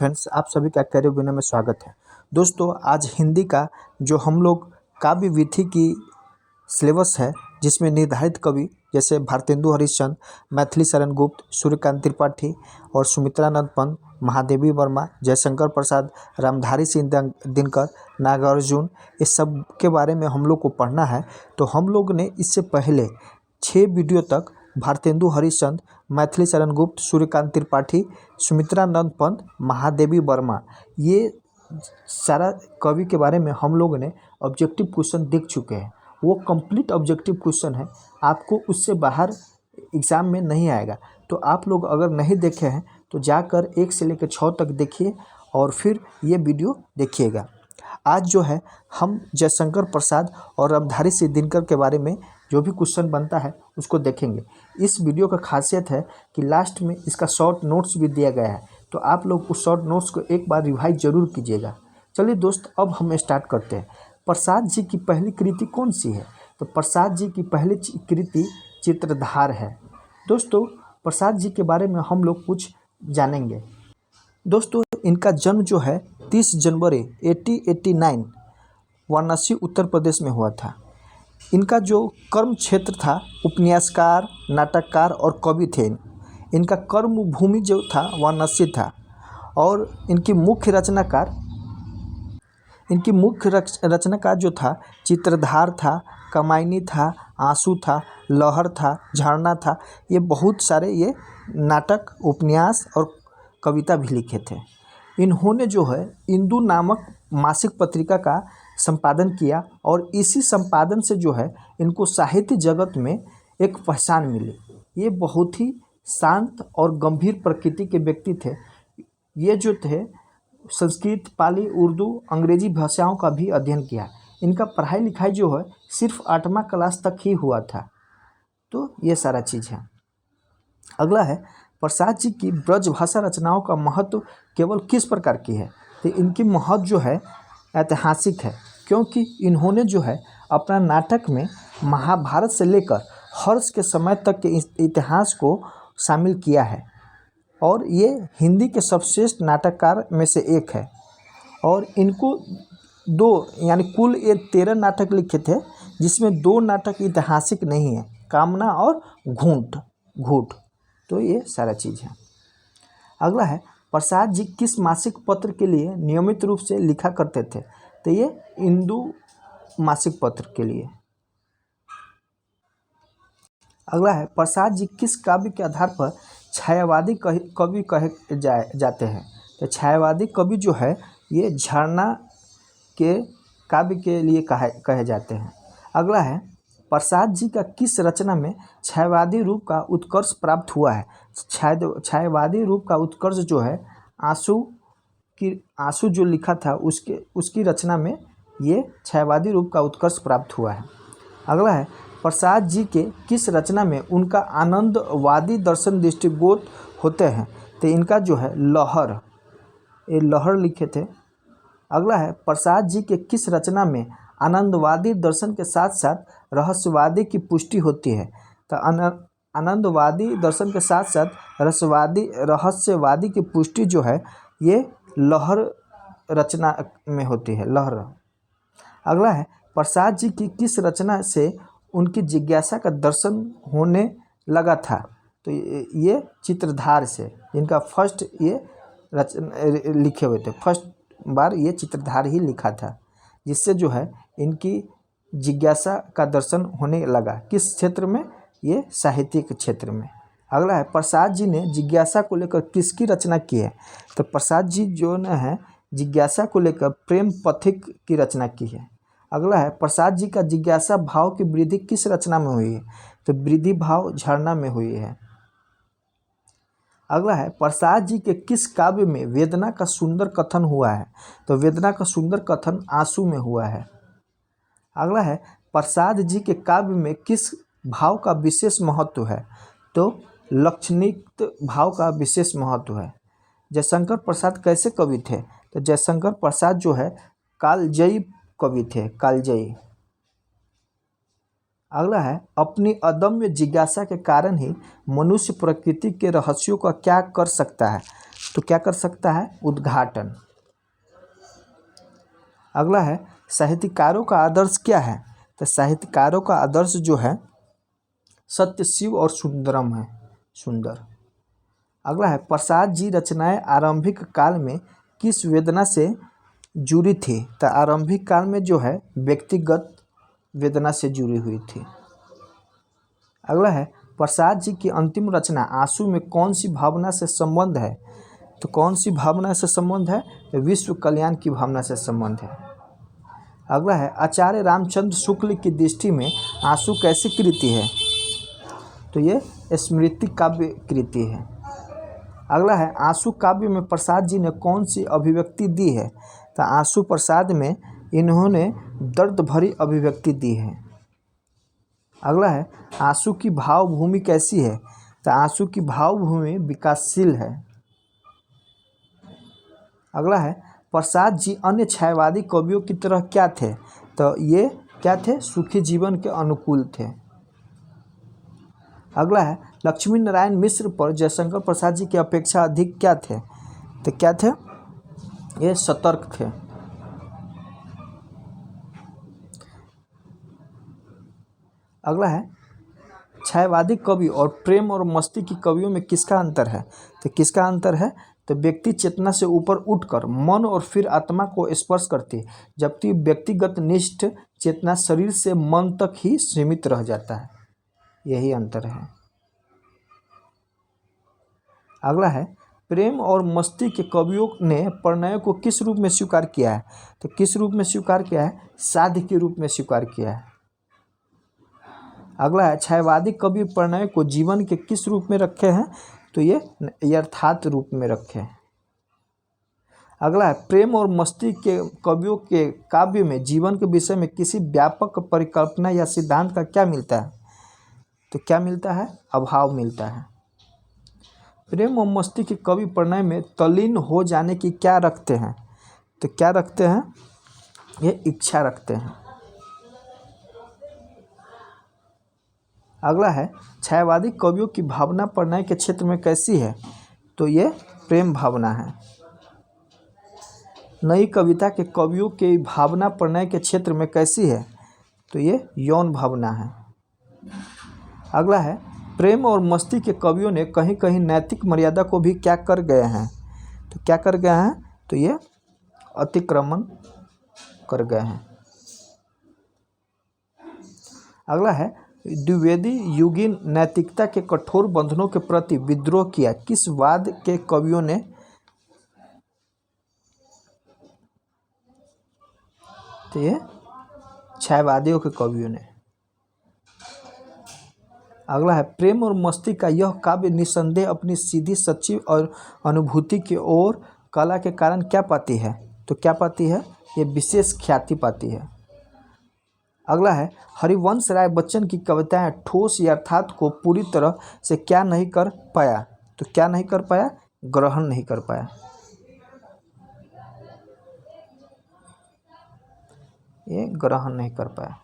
Friends, आप सभी का कैरियर विनय में स्वागत है। दोस्तों, आज हिंदी का जो हम लोग काव्य विधि की सिलेबस है, जिसमें निर्धारित कवि जैसे भारतेंदु हरिश्चंद्र, मैथिली शरण गुप्त, सूर्यकांत त्रिपाठी और सुमित्रानंद पंत, महादेवी वर्मा, जयशंकर प्रसाद, रामधारी सिंह दिनकर, नागार्जुन, इस सब के बारे में हम लोग को पढ़ना है। तो हम लोग ने इससे पहले 6 वीडियो तक भारतेंदु हरिश्चंद्र, मैथिली शरण गुप्त, सूर्यकांत त्रिपाठी, सुमित्रानंद पंत, महादेवी वर्मा, ये सारा कवि के बारे में हम लोगों ने ऑब्जेक्टिव क्वेश्चन देख चुके हैं। वो कंप्लीट ऑब्जेक्टिव क्वेश्चन है, आपको उससे बाहर एग्ज़ाम में नहीं आएगा। तो आप लोग अगर नहीं देखे हैं तो जाकर 1 से लेकर 6 तक देखिए और फिर ये वीडियो देखिएगा। आज जो है हम जयशंकर प्रसाद और रामधारी सिंह दिनकर के बारे में जो भी क्वेश्चन बनता है उसको देखेंगे। इस वीडियो का खासियत है कि लास्ट में इसका शॉर्ट नोट्स भी दिया गया है, तो आप लोग उस शॉर्ट नोट्स को एक बार रिवाइज जरूर कीजिएगा। चलिए दोस्त, अब हम स्टार्ट करते हैं। प्रसाद जी की पहली कृति कौन सी है? तो प्रसाद जी की पहली कृति चित्रधार है। दोस्तों, प्रसाद जी के बारे में हम लोग कुछ जानेंगे। दोस्तों, इनका जन्म जो है 30 जनवरी 1889 वाराणसी उत्तर प्रदेश में हुआ था। इनका जो कर्म क्षेत्र था, उपन्यासकार, नाटककार और कवि थे। इनका कर्म भूमि जो था वाराणसी था और इनकी मुख्य रचनाकार जो था चित्रधार था, कमायनी था, आंसू था, लहर था, झरना था। ये बहुत सारे ये नाटक, उपन्यास और कविता भी लिखे थे। इन्होंने जो है इंदु नामक मासिक पत्रिका का संपादन किया और इसी संपादन से जो है इनको साहित्य जगत में एक पहचान मिली। ये बहुत ही शांत और गंभीर प्रकृति के व्यक्ति थे। ये जो थे संस्कृत, पाली, उर्दू, अंग्रेजी भाषाओं का भी अध्ययन किया। इनका पढ़ाई लिखाई जो है सिर्फ 8वां क्लास तक ही हुआ था। तो ये सारा चीज़ है। अगला है, प्रसाद जी की ब्रज भाषा रचनाओं का महत्व केवल किस प्रकार की है? तो इनकी महत्व जो है ऐतिहासिक है, क्योंकि इन्होंने जो है अपना नाटक में महाभारत से लेकर हर्ष के समय तक के इतिहास को शामिल किया है और ये हिंदी के सर्वश्रेष्ठ नाटककार में से एक है। और इनको 2 यानी कुल ये 13 नाटक लिखे थे, जिसमें 2 नाटक ऐतिहासिक नहीं है, कामना और घूट। तो ये सारा चीज़ है। अगला है, प्रसाद जी किस मासिक पत्र के लिए नियमित रूप से लिखा करते थे? तो ये इंदु मासिक पत्र के लिए। अगला है, प्रसाद जी किस काव्य के आधार पर छायावादी कवि कहे जाते हैं? तो छायावादी कवि जो है ये झरना के काव्य के लिए कहे जाते हैं। अगला है, प्रसाद जी का किस रचना में छायावादी रूप का उत्कर्ष प्राप्त हुआ है? छायावादी रूप का उत्कर्ष जो है आंसू जो लिखा था उसकी रचना में ये छायावादी रूप का उत्कर्ष प्राप्त हुआ है। अगला है, प्रसाद जी के किस रचना में उनका आनंदवादी दर्शन दृष्टिगोत होते हैं? तो इनका जो है लहर, ये लहर लिखे थे। अगला है, प्रसाद जी के किस रचना में आनंदवादी दर्शन के साथ साथ रहस्यवादी की पुष्टि होती है? तो आनंदवादी दर्शन के साथ साथ रहस्यवादी की पुष्टि जो है ये लहर रचना में होती है, लहर। अगला है, प्रसाद जी की किस रचना से उनकी जिज्ञासा का दर्शन होने लगा था? तो ये चित्रधार से, इनका फर्स्ट ये लिखे हुए थे, फर्स्ट बार ये चित्रधार ही लिखा था, जिससे जो है इनकी जिज्ञासा का दर्शन होने लगा। किस क्षेत्र में? ये साहित्य के क्षेत्र में। अगला है, प्रसाद जी ने जिज्ञासा को लेकर किसकी रचना की है? तो प्रसाद जी जो है जिज्ञासा को लेकर प्रेम पथिक की रचना की है। अगला है, प्रसाद जी का जिज्ञासा भाव की वृद्धि किस रचना में हुई है? तो वृद्धि भाव झरना में हुई है। अगला है, प्रसाद जी के किस काव्य में वेदना का सुंदर कथन हुआ है? तो वेदना का सुंदर कथन आंसू में हुआ है। अगला है, प्रसाद जी के काव्य में किस भाव का विशेष महत्व है? तो लक्षणिक भाव का विशेष महत्व है। जयशंकर प्रसाद कैसे कवि थे? तो जयशंकर प्रसाद जो है कालजयी कवि थे, कालजयी। अगला है, अपनी अदम्य जिज्ञासा के कारण ही मनुष्य प्रकृति के रहस्यों का क्या कर सकता है? तो क्या कर सकता है? उद्घाटन। अगला है साहित्यकारों का आदर्श क्या है? तो साहित्यकारों का आदर्श जो है सत्य, शिव और सुंदरम है, सुंदर। अगला है प्रसाद जी रचनाएं आरंभिक काल में किस वेदना से जुड़ी थी? तो आरंभिक काल में जो है व्यक्तिगत वेदना से जुड़ी हुई थी। अगला है प्रसाद जी की अंतिम रचना आंसू में कौन सी भावना से संबंध है? तो कौन सी भावना से संबंध है? तो विश्व कल्याण की भावना से संबंध है। अगला है आचार्य रामचंद्र शुक्ल की दृष्टि में आंसू कैसी कृति है? तो ये स्मृति काव्य कृति है। अगला है आंसू काव्य में प्रसाद जी ने कौन सी अभिव्यक्ति दी है? तो आंसू प्रसाद में इन्होंने दर्द भरी अभिव्यक्ति दी है। अगला है आंसू की भावभूमि कैसी है? तो आंसू की भावभूमि विकासशील है। अगला है प्रसाद जी अन्य छायावादी कवियों की तरह क्या थे? तो ये क्या थे? सुखी जीवन के अनुकूल थे। अगला है लक्ष्मी नारायण मिश्र पर जयशंकर प्रसाद जी की अपेक्षा अधिक क्या थे? तो क्या थे? ये सतर्क थे। अगला है छायावादी कवि और प्रेम और मस्ती की कवियों में किसका अंतर है? तो किसका अंतर है? तो व्यक्ति चेतना से ऊपर उठकर मन और फिर आत्मा को स्पर्श करती है, जबकि व्यक्तिगत निष्ठ चेतना शरीर से मन तक ही सीमित रह जाता है। यही अंतर है। अगला है प्रेम और मस्ती के कवियों ने प्रणय को किस रूप में स्वीकार किया है? तो किस रूप में स्वीकार किया है? साध्य के रूप में स्वीकार किया है। अगला है छायावादी कवि प्रणय को जीवन के किस रूप में रखे हैं? तो ये यथार्थ रूप में रखे हैं। अगला है प्रेम और मस्ती के कवियों के काव्य में जीवन के विषय में किसी व्यापक परिकल्पना या सिद्धांत का क्या मिलता है? तो क्या मिलता है? अभाव मिलता है। प्रेम और मस्ती के कवि प्रणय में तल्लीन हो जाने की क्या रखते हैं? तो क्या रखते हैं? ये इच्छा रखते हैं। अगला है छायावादी कवियों की भावना प्रणय के क्षेत्र में कैसी है? तो ये प्रेम भावना है। नई कविता के कवियों की भावना प्रणय के क्षेत्र में कैसी है? तो ये यौन भावना है। अगला है प्रेम और मस्ती के कवियों ने कहीं कहीं नैतिक मर्यादा को भी क्या कर गए हैं? तो क्या कर गए हैं? तो ये अतिक्रमण कर गए हैं। अगला है द्विवेदी युगीन नैतिकता के कठोर बंधनों के प्रति विद्रोह किया किस वाद के कवियों ने? तो ये छायावादियों के कवियों ने। अगला है प्रेम और मस्ती का यह काव्य निसंदेह अपनी सीधी सच्ची और अनुभूति की ओर कला के कारण क्या पाती है? तो क्या पाती है? ये विशेष ख्याति पाती है। अगला है हरिवंश राय बच्चन की कविताएं ठोस यथार्थ को पूरी तरह से क्या नहीं कर पाया? तो क्या नहीं कर पाया? ग्रहण नहीं कर पाया। ये ग्रहण नहीं कर पाया।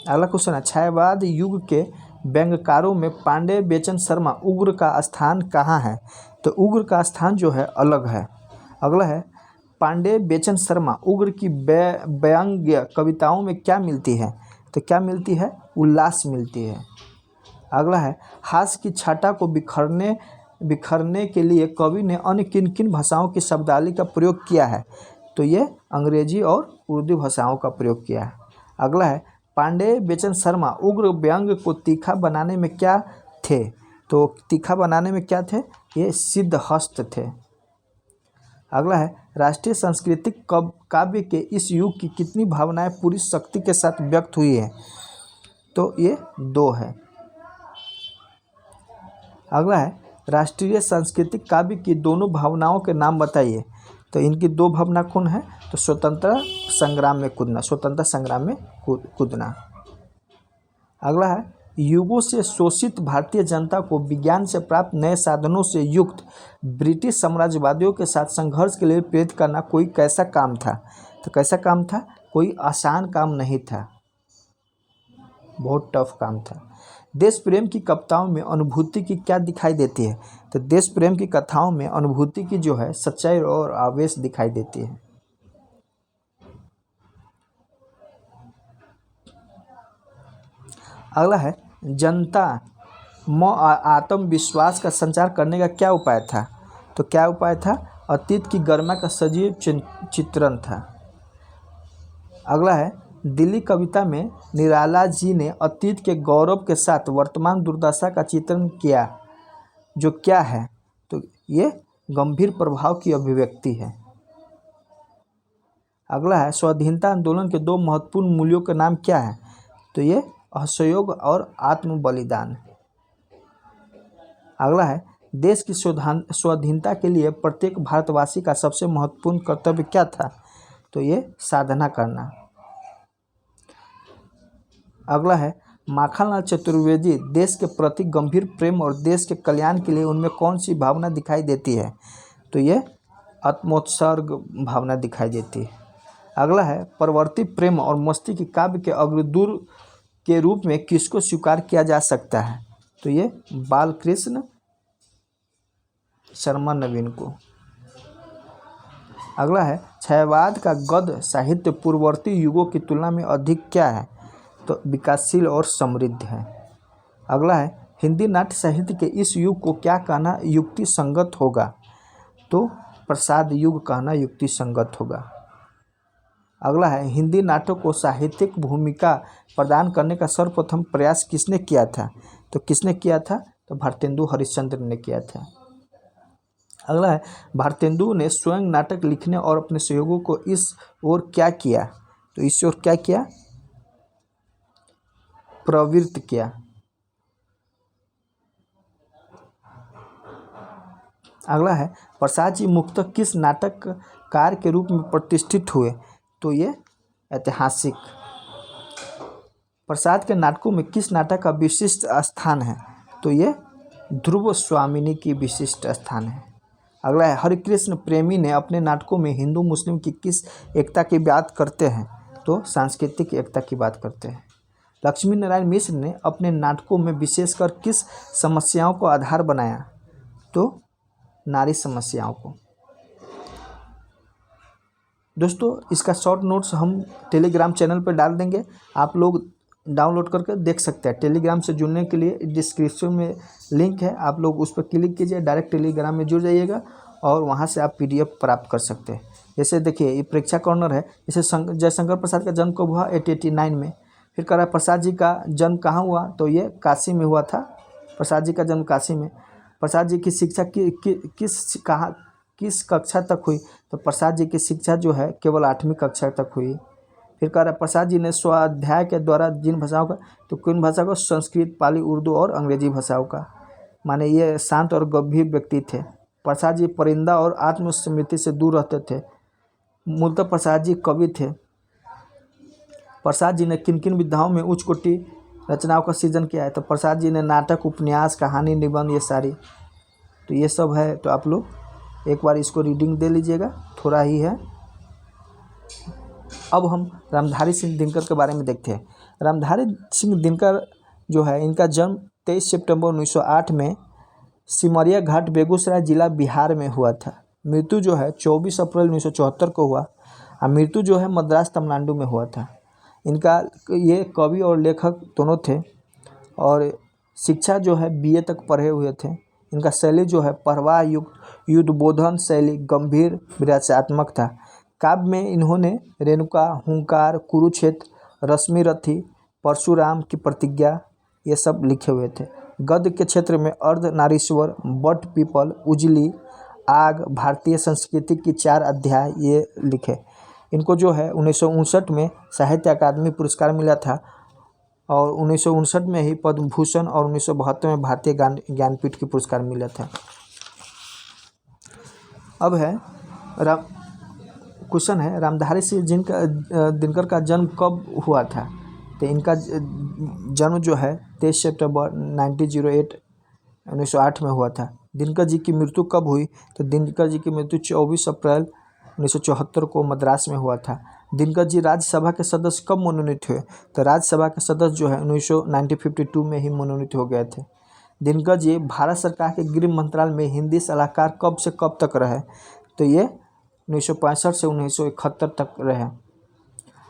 अगला क्वेश्चन है छायावाद युग के व्यंग्यकारों में पांडे बेचन शर्मा उग्र का स्थान कहाँ है? तो उग्र का स्थान जो है अलग है। अगला है पांडे बेचन शर्मा उग्र की व्यंग्य कविताओं में क्या मिलती है? तो क्या मिलती है? उल्लास मिलती है। अगला है हास्य की छटा को बिखरने के लिए कवि ने अन्य किन किन भाषाओं की शब्दावली का प्रयोग किया है? तो ये अंग्रेजी और उर्दू भाषाओं का प्रयोग किया है। अगला है पांडे बेचन शर्मा उग्र व्यंग्य को तीखा बनाने में क्या थे? तो तीखा बनाने में क्या थे? ये सिद्धहस्त थे। अगला है राष्ट्रीय सांस्कृतिक काव्य के इस युग की कितनी भावनाएं पूरी शक्ति के साथ व्यक्त हुई है? तो ये 2 है। अगला है राष्ट्रीय सांस्कृतिक काव्य की दोनों भावनाओं के नाम बताइए। तो इनकी 2 भावना कौन है? तो स्वतंत्रता संग्राम में कूदना, स्वतंत्रता संग्राम में कूदना। अगला है युगों से शोषित भारतीय जनता को विज्ञान से प्राप्त नए साधनों से युक्त ब्रिटिश साम्राज्यवादियों के साथ संघर्ष के लिए प्रेरित करना कोई कैसा काम था? तो कैसा काम था? कोई आसान काम नहीं था, बहुत टफ काम था। देश प्रेम की कविताओं में अनुभूति की क्या दिखाई देती है? तो देश प्रेम की कथाओं में अनुभूति की जो है सच्चाई और आवेश दिखाई देती है। अगला है, जनता में आत्मविश्वास का संचार करने का क्या उपाय था? तो क्या उपाय था? अतीत की गरिमा का सजीव चित्रण था। अगला है, दिल्ली कविता में निराला जी ने अतीत के गौरव के साथ वर्तमान दुर्दशा का चित्रण किया, जो क्या है? तो ये गंभीर प्रभाव की अभिव्यक्ति है। अगला है, स्वाधीनता आंदोलन के दो महत्वपूर्ण मूल्यों के नाम क्या है? तो ये असहयोग और आत्म बलिदान। अगला है, देश की स्वाधीनता के लिए प्रत्येक भारतवासी का सबसे महत्वपूर्ण कर्तव्य क्या था? तो ये साधना करना। अगला है, माखनलाल चतुर्वेदी देश के प्रति गंभीर प्रेम और देश के कल्याण के लिए उनमें कौन सी भावना दिखाई देती है? तो ये आत्मोत्सर्ग भावना दिखाई देती है। अगला है, परवर्ती प्रेम और मस्ती की काव्य के अग्रदूत के रूप में किसको स्वीकार किया जा सकता है? तो ये बालकृष्ण शर्मा नवीन को। अगला है, छायावाद का गद्य साहित्य पूर्ववर्ती युगों की तुलना में अधिक क्या है? तो विकासशील और समृद्ध है। अगला है, हिंदी नाट्य साहित्य के इस युग को क्या कहना युक्ति संगत होगा? तो प्रसाद युग कहना युक्ति संगत होगा। अगला है, हिंदी नाटक को साहित्यिक भूमिका प्रदान करने का सर्वप्रथम प्रयास किसने किया था? तो किसने किया था? तो भारतेंदु हरिश्चंद्र ने किया था। अगला है, भारतेंदु ने स्वयं नाटक लिखने और अपने सहयोगियों को इस ओर क्या किया? तो इस ओर क्या किया? प्रवृत्त किया। अगला है, प्रसाद जी मुख्यतः किस नाटककार के रूप में प्रतिष्ठित हुए? तो ये ऐतिहासिक। प्रसाद के नाटकों में किस नाटक का विशिष्ट स्थान है? तो ये ध्रुव स्वामिनी की विशिष्ट स्थान है। अगला है, हरिकृष्ण प्रेमी ने अपने नाटकों में हिंदू मुस्लिम की किस एकता की बात करते हैं? तो सांस्कृतिक एकता की बात करते हैं। लक्ष्मी नारायण मिश्र ने अपने नाटकों में विशेषकर किस समस्याओं को आधार बनाया? तो नारी समस्याओं को। दोस्तों, इसका शॉर्ट नोट्स हम टेलीग्राम चैनल पर डाल देंगे, आप लोग डाउनलोड करके देख सकते हैं। टेलीग्राम से जुड़ने के लिए डिस्क्रिप्शन में लिंक है, आप लोग उस पर क्लिक कीजिए, डायरेक्ट टेलीग्राम में जुड़ जाइएगा और वहां से आप PDF प्राप्त कर सकते हैं। जैसे देखिए, ये परीक्षा कॉर्नर है। जैसे जयशंकर प्रसाद का जन्म कब हुआ? 1889 में। फिर कह रहा है प्रसाद जी का जन्म कहाँ हुआ? तो ये काशी में हुआ था। प्रसाद जी का जन्म काशी में। प्रसाद जी की शिक्षा किस कक्षा तक हुई? तो प्रसाद जी की शिक्षा जो है केवल 8वीं कक्षा तक हुई। फिर कह रहा है प्रसाद जी ने स्वाध्याय के द्वारा जिन भाषाओं का, तो किन भाषा को? संस्कृत, पाली, उर्दू और अंग्रेजी भाषाओं का। माने ये शांत और गंभीर व्यक्ति थे। प्रसाद जी परिंदा और आत्मस्मृति से दूर रहते थे। मूलतः प्रसाद जी कवि थे। प्रसाद जी ने किन किन विधाओं में उच्च कोटि रचनाओं का सृजन किया है? तो प्रसाद जी ने नाटक, उपन्यास, कहानी, निबंध, ये सारी, तो ये सब है। तो आप लोग एक बार इसको रीडिंग दे लीजिएगा, थोड़ा ही है। अब हम रामधारी सिंह दिनकर के बारे में देखते हैं। रामधारी सिंह दिनकर जो है, इनका जन्म 23 सितंबर 1908 में सिमरिया घाट, बेगूसराय जिला, बिहार में हुआ था। मृत्यु जो है 24 अप्रैल 1974 को हुआ और मृत्यु जो है मद्रास, तमिलनाडु में हुआ था। इनका ये कवि और लेखक दोनों थे और शिक्षा जो है BA तक पढ़े हुए थे। इनका शैली जो है प्रवाह युक्त युद्धबोधन शैली, गंभीर विरासतात्मक था। काव्य में इन्होंने रेणुका, हुंकार, कुरुक्षेत्र, रश्मिरथी, परशुराम की प्रतिज्ञा, ये सब लिखे हुए थे। गद्य के क्षेत्र में अर्धनारीश्वर, बट पीपल, उजली, आग, भारतीय संस्कृति की 4 अध्याय, ये लिखे। इनको जो है 1959 में साहित्य अकादमी पुरस्कार मिला था और 1959 में ही पद्म भूषण और 1972 में भारतीय ज्ञानपीठ की पुरस्कार मिला था। अब है क्वेश्चन है, रामधारी सिंह दिनकर का जन्म कब हुआ था? तो इनका जन्म जो है 23 सितंबर 1908 में हुआ था। दिनकर जी की मृत्यु कब हुई? तो दिनकर जी की मृत्यु 24 अप्रैल 1974 को मद्रास में हुआ था। दिनकर जी राज्यसभा के सदस्य कब मनोनीत हुए? तो राज्यसभा के सदस्य जो है 1952 में ही मनोनीत हो गए थे। दिनकर जी भारत सरकार के गृह मंत्रालय में हिंदी सलाहकार कब से कब तक रहे? तो ये 1965 से 1971 तक रहे।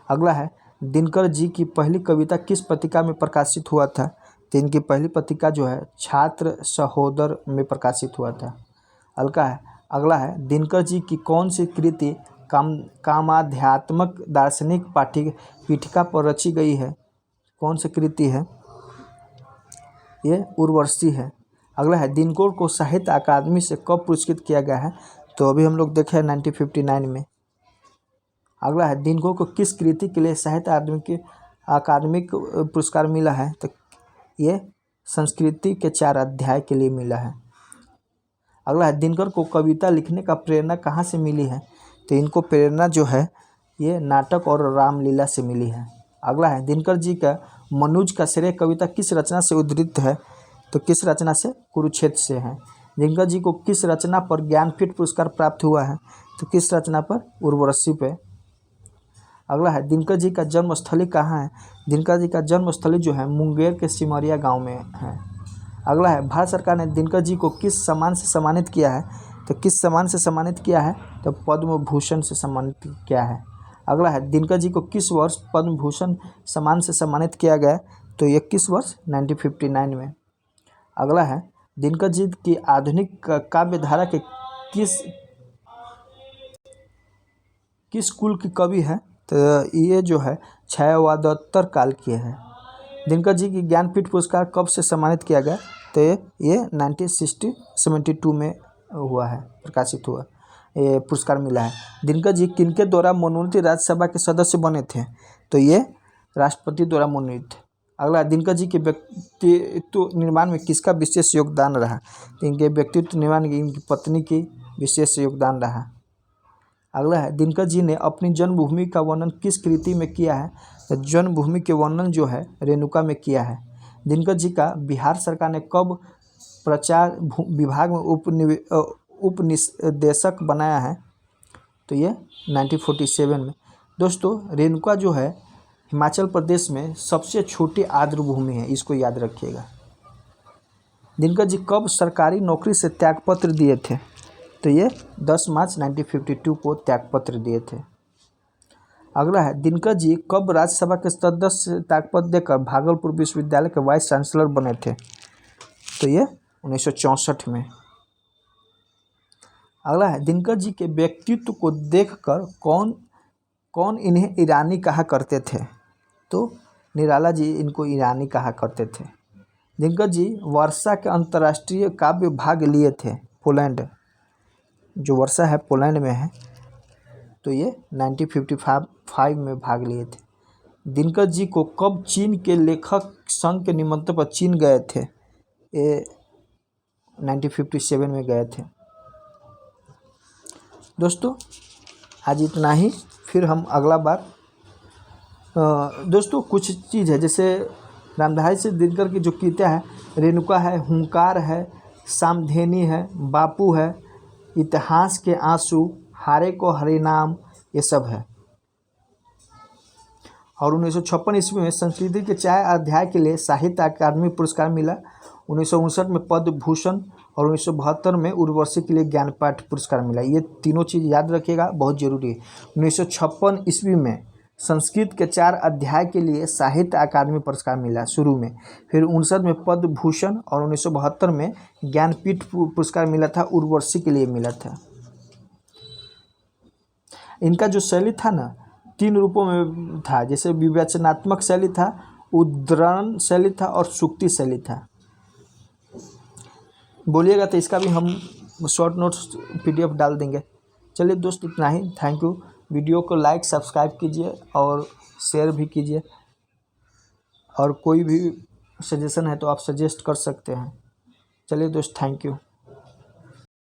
अगला है, दिनकर जी की पहली कविता किस पत्रिका में प्रकाशित हुआ था? तो इनकी पहली पत्रिका जो है छात्र सहोदर में प्रकाशित हुआ था। अगला है, दिनकर जी की कौन सी कृति कामाध्यात्मक दार्शनिक पीठिका पर रची गई है? कौन सी कृति है? ये उर्वशी है। अगला है, दिनकर को साहित्य अकादमी से कब पुरस्कृत किया गया है? तो अभी हम लोग देखे हैं 1959 में। अगला है, दिनकर को किस कृति के लिए साहित्य अकादमिक पुरस्कार मिला है? तो ये संस्कृति के 4 अध्याय के लिए मिला है। अगला है, दिनकर को कविता लिखने का प्रेरणा कहाँ से मिली है? तो इनको प्रेरणा जो है ये नाटक और रामलीला से मिली है। अगला है, दिनकर जी का मनुज का श्रेय कविता किस रचना से उद्धृत है? तो किस रचना से? कुरुक्षेत्र से है। दिनकर जी को किस रचना पर ज्ञानपीठ पुरस्कार प्राप्त हुआ है? तो किस रचना पर? उर्वशी पे। अगला है, दिनकर जी का जन्मस्थली कहाँ है? दिनकर जी का जन्मस्थली जो है मुंगेर के सिमरिया गांव में है। अगला है, भारत सरकार ने दिनकर जी को किस सम्मान से सम्मानित किया है? तो किस सम्मान से सम्मानित किया है? तो पद्म भूषण से सम्मानित किया है। अगला है, दिनकर जी को किस वर्ष पद्म भूषण सम्मान से सम्मानित किया गया? तो 21 वर्ष 1959 में। अगला है, दिनकर जी की आधुनिक काव्य धारा के किस कुल की कवि है? तो ये जो है छायावादोत्तर काल की है। दिनकर जी की ज्ञानपीठ पुरस्कार कब से सम्मानित किया गया? तो ये 1972 में हुआ है, प्रकाशित हुआ, ये पुरस्कार मिला है। दिनकर जी किनके द्वारा मनोनीत राज्यसभा के सदस्य बने थे? तो ये राष्ट्रपति द्वारा मनोनीत। अगला, दिनकर जी के व्यक्तित्व निर्माण में किसका विशेष योगदान रहा? तो इनके व्यक्तित्व निर्माण में इनकी पत्नी की विशेष योगदान रहा। अगला है, दिनकर जी ने अपनी जन्मभूमि का वर्णन किस कृति में किया है? तो जन्मभूमि के वर्णन जो है रेणुका में किया है। दिनकर जी का बिहार सरकार ने कब प्रचार विभाग में उपनिदेशक बनाया है? तो ये 1947 में। दोस्तों, रेणुका जो है हिमाचल प्रदेश में सबसे छोटी आर्द्रभूमि है, इसको याद रखिएगा। दिनकर जी कब सरकारी नौकरी से त्यागपत्र दिए थे? तो ये 10 मार्च 1952 को त्यागपत्र दिए थे। अगला है, दिनकर जी कब राज्यसभा के सदस्य से त्यागपत्र देकर भागलपुर विश्वविद्यालय के वाइस चांसलर बने थे? तो ये 1964 में। अगला है, दिनकर जी के व्यक्तित्व को देखकर कौन इन्हें ईरानी कहा करते थे? तो निराला जी इनको ईरानी कहा करते थे। दिनकर जी वर्षा के अंतर्राष्ट्रीय काव्य भाग लिए थे, पोलैंड, जो वर्षा है पोलैंड में है, तो ये 1955 में भाग लिए थे। दिनकर जी को कब चीन के लेखक संघ के निमंत्रण पर चीन गए थे? ये 1957 में गए थे। दोस्तों, आज इतना ही, फिर हम अगला बार दोस्तों कुछ चीज़ है, जैसे रामधारी सिंह दिनकर की जो कृतियाँ है, रेणुका है, हुंकार है, सामधेनी है, बापू है, इतिहास के आंसू, हारे को हरिनाम, ये सब है। और 1956 ईस्वी में संस्कृति के 4 अध्याय के लिए साहित्य अकादमी पुरस्कार मिला। 1959 में पद्म भूषण और 1972 में उर्वशी के लिए ज्ञानपीठ पुरस्कार मिला। ये तीनों चीज़ याद रखिएगा, बहुत जरूरी है। 1956 ईस्वी में संस्कृत के 4 अध्याय के लिए साहित्य अकादमी पुरस्कार मिला शुरू में, फिर 1959 में पद्म भूषण और 1972 में ज्ञानपीठ पुरस्कार मिला था, उर्वशी के लिए मिला था। इनका जो शैली था ना, 3 रूपों में था, जैसे विवेचनात्मक शैली था, उद्धरण शैली था और सूक्ति शैली था। बोलिएगा तो इसका भी हम शॉर्ट नोट्स PDF डाल देंगे। चलिए दोस्त, इतना ही, थैंक यू। वीडियो को लाइक सब्सक्राइब कीजिए और शेयर भी कीजिए, और कोई भी सजेशन है तो आप सजेस्ट कर सकते हैं। चलिए दोस्त, थैंक यू।